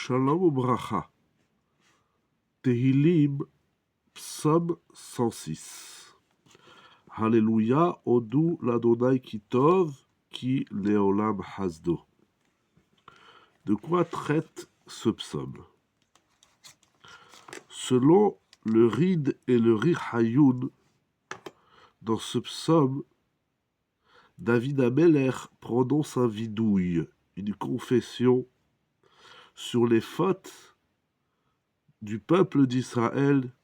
Shalom Ubracha. Tehillim, Psaume 106. Alléluia, Odou l'Adonai ki tov, ki leolam hasdo. De quoi traite ce psaume? Selon le Rid et le Rir Hayoun, dans ce psaume, David Ameler prononce un vidouille, une confession sur les fautes du peuple d'Israël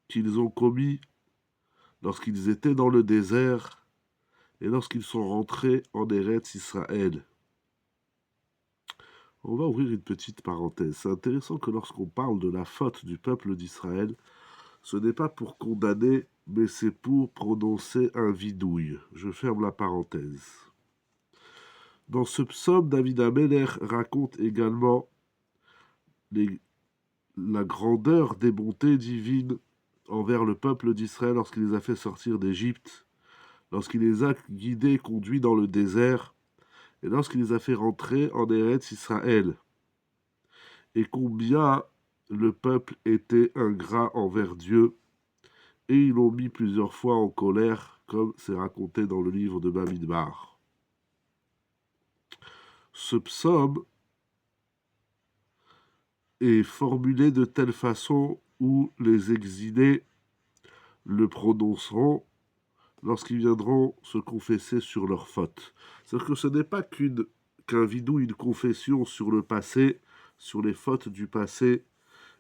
qu'ils ont commis lorsqu'ils étaient dans le désert et lorsqu'ils sont rentrés en Eretz Israël. On va ouvrir une petite parenthèse. C'est intéressant que lorsqu'on parle de la faute du peuple d'Israël, ce n'est pas pour condamner, mais c'est pour prononcer un vidouille. Je ferme la parenthèse. Dans ce psaume, David Ameler raconte également la grandeur des bontés divines envers le peuple d'Israël lorsqu'il les a fait sortir d'Égypte, lorsqu'il les a guidés, conduits dans le désert, et lorsqu'il les a fait rentrer en Eretz Israël. Et combien le peuple était ingrat envers Dieu, et ils l'ont mis plusieurs fois en colère, comme c'est raconté dans le livre de Bamidbar. Ce psaume est formulé de telle façon où les exilés le prononceront lorsqu'ils viendront se confesser sur leurs fautes. C'est-à-dire que ce n'est pas qu'un vidouille, une confession sur le passé, sur les fautes du passé,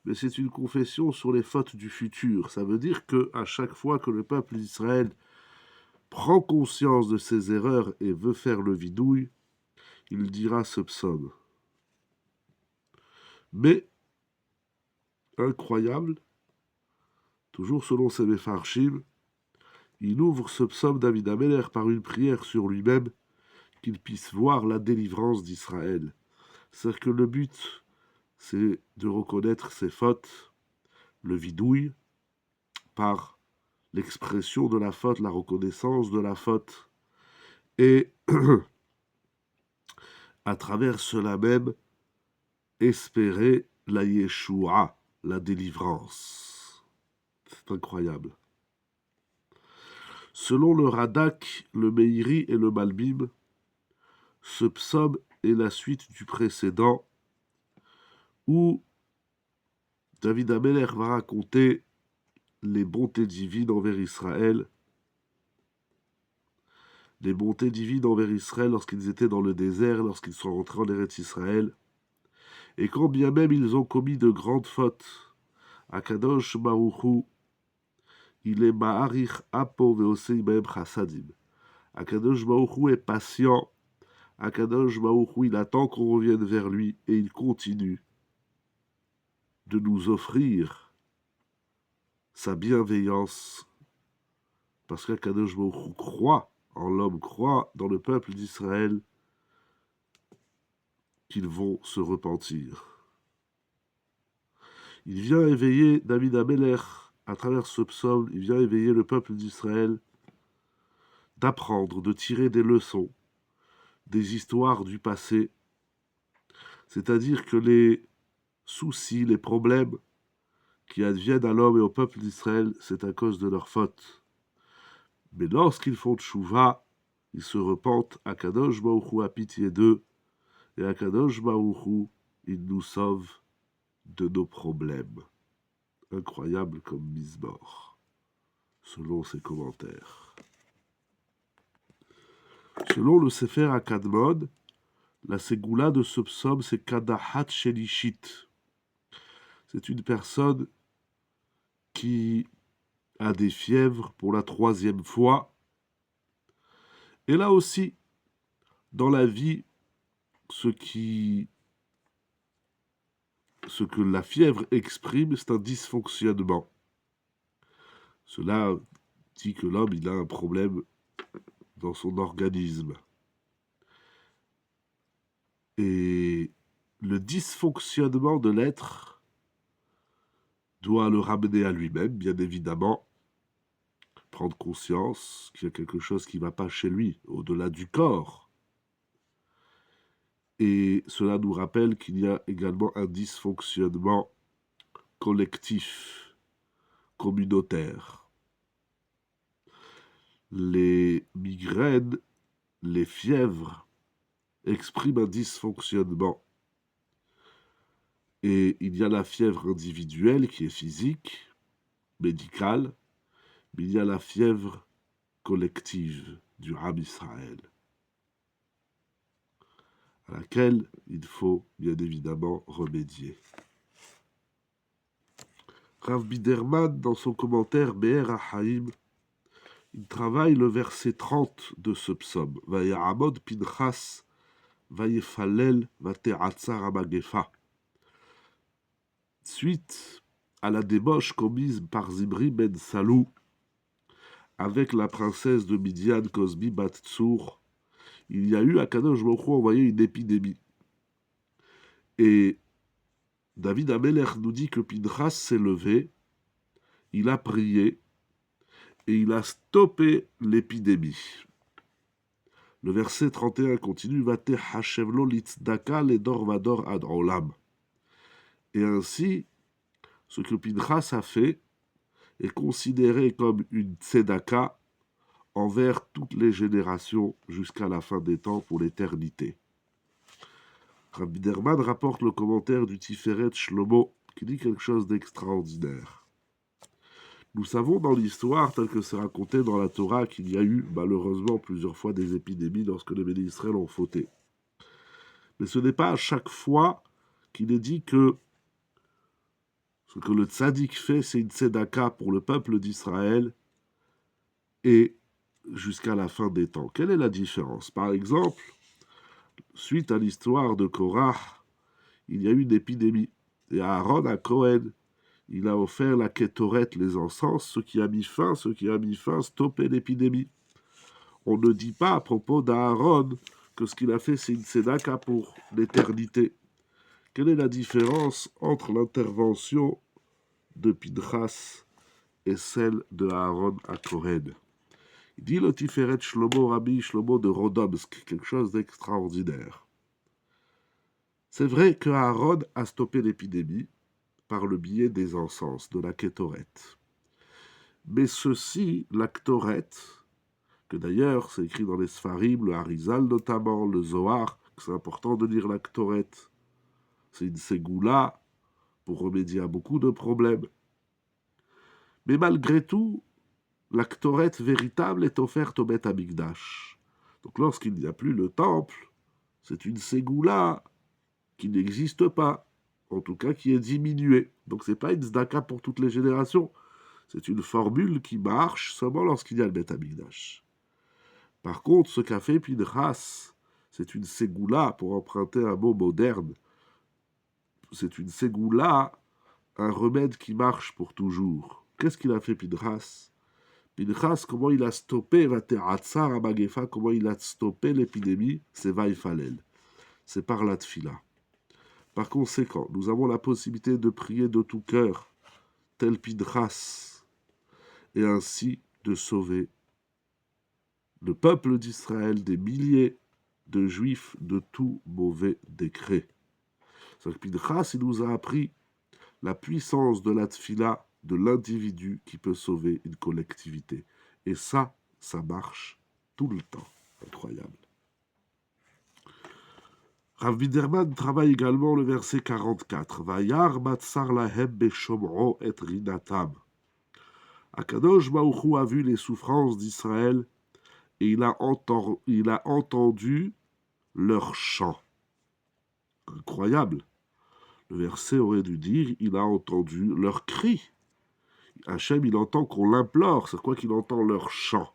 mais c'est une confession sur les fautes du futur. Ça veut dire qu'à chaque fois que le peuple d'Israël prend conscience de ses erreurs et veut faire le vidouille, il dira ce psaume. Mais, incroyable, toujours selon ses Mefarshim, il ouvre ce psaume David Ameler par une prière sur lui-même, qu'il puisse voir la délivrance d'Israël. C'est-à-dire que le but, c'est de reconnaître ses fautes, le vidouille, par l'expression de la faute, la reconnaissance de la faute, et à travers cela même, espérer la Yeshua, la délivrance. C'est incroyable. Selon le Radak, le Meiri et le Malbim, ce psaume est la suite du précédent, où David Ameler va raconter les bontés divines envers Israël, les bontés divines envers Israël lorsqu'ils étaient dans le désert, lorsqu'ils sont rentrés en Eretz Israël, et quand bien même ils ont commis de grandes fautes, Akadosh Baruch Hu, il est Ma'arich Apo Veosei Bahem Chassadim. Akadosh Baruch Hu est patient, Akadosh Baruch Hu, il attend qu'on revienne vers lui, et il continue de nous offrir sa bienveillance, parce qu'Akadosh Baruch Hu croit en l'homme, croit dans le peuple d'Israël, qu'ils vont se repentir. Il vient éveiller David Ameler, à travers ce psaume, il vient éveiller le peuple d'Israël d'apprendre, de tirer des leçons des histoires du passé, c'est-à-dire que les soucis, les problèmes qui adviennent à l'homme et au peuple d'Israël, c'est à cause de leurs fautes. Mais lorsqu'ils font tchouva, ils se repentent, Akadosh Baruch Hu a pitié d'eux, et Akadosh Baruch Hu, il nous sauve de nos problèmes. Incroyable comme Misbor, selon ses commentaires. Selon le Sefer Akadmon, la ségoula de ce psaume, c'est Kadahat Shelishit. C'est une personne qui a des fièvres pour la 3e fois. Et là aussi, dans la vie, ce que la fièvre exprime, c'est un dysfonctionnement. Cela dit que l'homme, il a un problème dans son organisme. Et le dysfonctionnement de l'être doit le ramener à lui-même, bien évidemment, prendre conscience qu'il y a quelque chose qui ne va pas chez lui, au-delà du corps. Et cela nous rappelle qu'il y a également un dysfonctionnement collectif, communautaire. Les migraines, les fièvres expriment un dysfonctionnement. Et il y a la fièvre individuelle qui est physique, médicale, mais il y a la fièvre collective du Ham Israël, à laquelle il faut bien évidemment remédier. Rav Biderman, dans son commentaire Be'er HaHaim, il travaille le verset 30 de ce psaume. Vaya'amod Pinchas, vayefalel, vate'atzar hamagefa. Suite à la débauche commise par Zimri ben Salou avec la princesse de Midian, Cosbi bat Tsour, il y a eu à Kadosh Baruch Hu envoyé une épidémie. Et David Amelech nous dit que Pinchas s'est levé, il a prié et il a stoppé l'épidémie. Le verset 31 continue, Vate Hashemlo litzdaka ledor vador ad olam. Et ainsi, ce que Pinchas a fait est considéré comme une tzedaka envers toutes les générations jusqu'à la fin des temps pour l'éternité. Rabbi Derman rapporte le commentaire du Tiferet Shlomo qui dit quelque chose d'extraordinaire. Nous savons dans l'histoire, tel que c'est raconté dans la Torah, qu'il y a eu malheureusement plusieurs fois des épidémies lorsque les bénis d'Israël ont fauté. Mais ce n'est pas à chaque fois qu'il est dit que ce que le tzaddik fait, c'est une tzedaka pour le peuple d'Israël et jusqu'à la fin des temps. Quelle est la différence? Par exemple, suite à l'histoire de Korah, il y a eu une épidémie. Et Aaron à Cohen, il a offert la kétoret, les encens, ce qui a mis fin, stoppé l'épidémie. On ne dit pas à propos d'Aaron que ce qu'il a fait, c'est une tzedaka pour l'éternité. Quelle est la différence entre l'intervention de Pinchas et celle de Aaron à Kohen? Il dit le Tiferet Shlomo, Rabbi Shlomo de Rodomsk, quelque chose d'extraordinaire. C'est vrai que Aaron a stoppé l'épidémie par le biais des encens, de la kétoret. Mais ceci, la ktoret, que d'ailleurs c'est écrit dans les Sfarim, le Harizal notamment, le Zohar, que c'est important de lire la ktoret. C'est une ségoula pour remédier à beaucoup de problèmes. Mais malgré tout, la ktoret véritable est offerte au Beth Amikdash. Donc lorsqu'il n'y a plus le temple, c'est une ségoula qui n'existe pas, en tout cas qui est diminuée. Donc c'est pas une tzedaka pour toutes les générations, c'est une formule qui marche seulement lorsqu'il y a le Beth Amikdash. Par contre, ce qu'a fait Pinchas, c'est une ségoula, pour emprunter un mot moderne, c'est une ségoula, un remède qui marche pour toujours. Qu'est-ce qu'il a fait Pinchas? Pinchas, comment il a stoppé Vate'atzar hamagefa, comment il a stoppé l'épidémie? C'est Vaïfalel. C'est par la tfila. Par conséquent, nous avons la possibilité de prier de tout cœur, tel Pinchas, et ainsi de sauver le peuple d'Israël des milliers de juifs de tout mauvais décret. C'est que Pinchas, il nous a appris la puissance de la tfila de l'individu qui peut sauver une collectivité. Et ça marche tout le temps. Incroyable. Rav Biderman travaille également le verset 44. Vayar batsar lahem beshomro et rinatam. Akadosh Baruch Hu a vu les souffrances d'Israël et il a entendu leur chant. Incroyable. Le verset aurait dû dire il a entendu leur cri. Hachem, il entend qu'on l'implore, c'est quoi qu'il entend leur chant.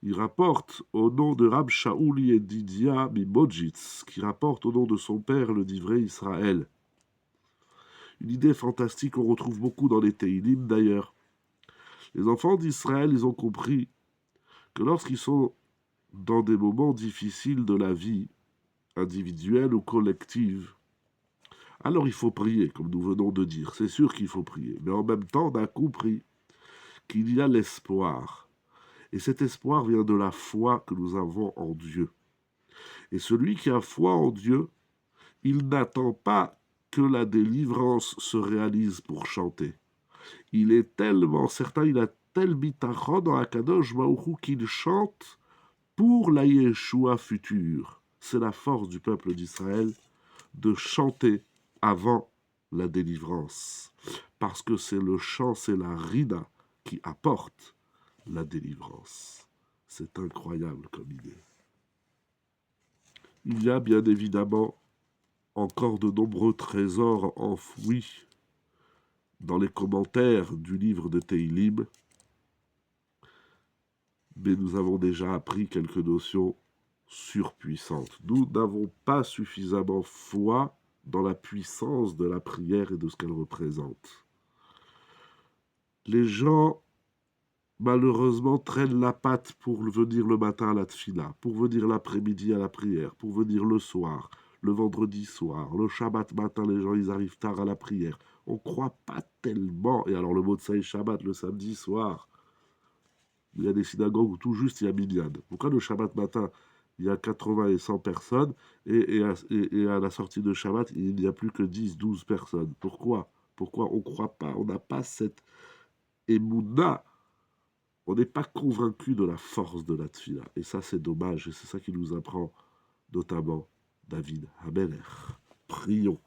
Il rapporte au nom de Rab Shaul Yedidia Mimojitz, qui rapporte au nom de son père le divrei Israël. Une idée fantastique qu'on retrouve beaucoup dans les Teilim d'ailleurs. Les enfants d'Israël, ils ont compris que lorsqu'ils sont dans des moments difficiles de la vie, individuelle ou collective, alors il faut prier, comme nous venons de dire. C'est sûr qu'il faut prier. Mais en même temps, on a compris qu'il y a l'espoir. Et cet espoir vient de la foi que nous avons en Dieu. Et celui qui a foi en Dieu, il n'attend pas que la délivrance se réalise pour chanter. Il est tellement certain, il a tel bitachon dans Akadosh Baruch Hu qu'il chante pour la Yeshua future. C'est la force du peuple d'Israël de chanter avant la délivrance. Parce que c'est le chant, c'est la rida qui apporte la délivrance. C'est incroyable comme idée. Il y a bien évidemment encore de nombreux trésors enfouis dans les commentaires du livre de Teilim, mais nous avons déjà appris quelques notions surpuissantes. Nous n'avons pas suffisamment foi dans la puissance de la prière et de ce qu'elle représente. Les gens, malheureusement, traînent la patte pour venir le matin à la tfila, pour venir l'après-midi à la prière, pour venir le soir, le vendredi soir, le Shabbat matin, les gens, ils arrivent tard à la prière. On ne croit pas tellement. Et alors le mot de Saïd Shabbat, le samedi soir, il y a des synagogues où tout juste il y a minyan. Pourquoi le Shabbat matin, il y a 80 et 100 personnes, et à la sortie de Shabbat, il n'y a plus que 10, 12 personnes? Pourquoi on ne croit pas, on n'a pas cette émouna, on n'est pas convaincu de la force de la tfila. Et ça, c'est dommage, et c'est ça qui nous apprend notamment David Hamelech. Prions.